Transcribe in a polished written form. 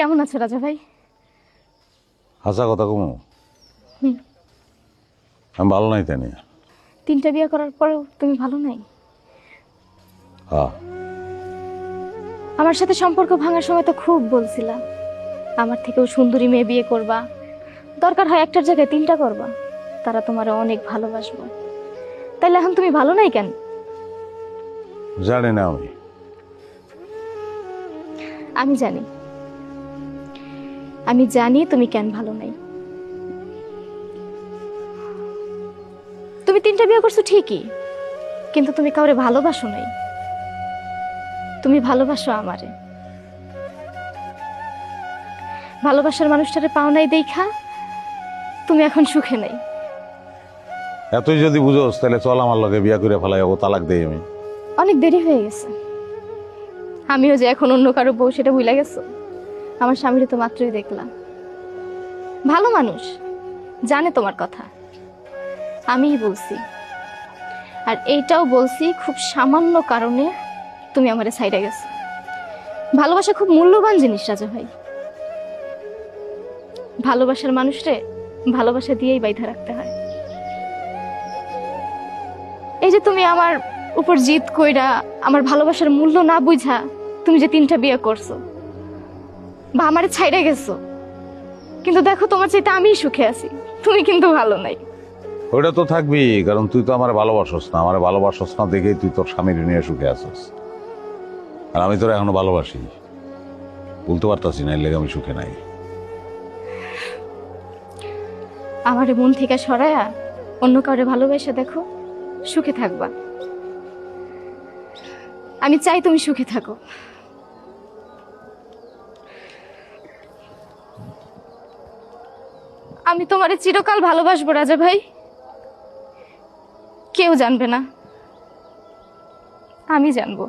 কেমন আছো রাজা ভাই? হাসা কথা কমু আমি ভালো নাই তাই নিয়ে। 3টা বিয়ে করার পরেও তুমি ভালো নাই? হ্যাঁ আমার সাথে সম্পর্ক ভাঙার সময় তো খুব বলছিলা আমার থেকেও সুন্দরী মেয়ে বিয়ে করবা, দরকার হয় একটার জায়গায় 3টা করবা, তারা তোমার অনেক ভালোবাসবো। তাইলে এখন তুমি ভালো নাই কেন? জানি না আমি। আমি জানি, আমি জানি তুমি কেন ভালো নাই। তুমি 3টা বিয়ে করছো ঠিকই, কিন্তু তুমি কাউরে ভালোবাসো নাই। তুমি ভালোবাসো আমারে, ভালোবাসার মানুষটারে পাও নাই দেখা তুমি এখন সুখে নাই। এতই যদি বুঝোস তাহলে চল আমার লগে বিয়া করে ফেলাই, ও তালাক দেই আমি। অনেক দেরি হয়ে গেছে। আমিও যে এখন অন্য কারো বউ সেটা ভুলে গেছো। আমার স্বামীরে তো মাত্রই দেখলাম, ভালো মানুষ, জানে তোমার কথা। আমিই বলছি, আর এইটাও বলছি খুব সামান্য কারণে তুমি আমারে ছাইড়া গেছো। ভালোবাসা খুব মূল্যবান জিনিস রাজা ভাই। ভালোবাসার মানুষরে ভালোবাসা দিয়েই বাইধা রাখতে হয়। এই যে তুমি আমার উপর জিদ কইরা আমার ভালোবাসার মূল্য না বুঝা তুমি যে 3টা বিয়ে করছো বা আমারে ছাইড়া গেছো, কিন্তু দেখো তোমার চাইতে আমিই সুখে আছি, তুমি কিন্তু ভালো নাই। ওইটা তো থাকবি, কারণ তুই তো আমার ভালোবাসস না। আমার ভালোবাসস না দেখেই তুই তোর স্বামীর নিয়ে সুখে আছিস, আর আমি তোর এখনো ভালোবাসি। বলতে পারতাছি না এর লেগে আমি সুখে নাই। আমারে মন থেকে সরায়া অন্য কাউরে ভালোবাসা দেখো, সুখে থাকবা। আমি চাই তুমি সুখে থাকো। আমি তোমারে চিরকাল ভালোবাসবো রাজা ভাই, কেউ জানবে না, আমি জানবো।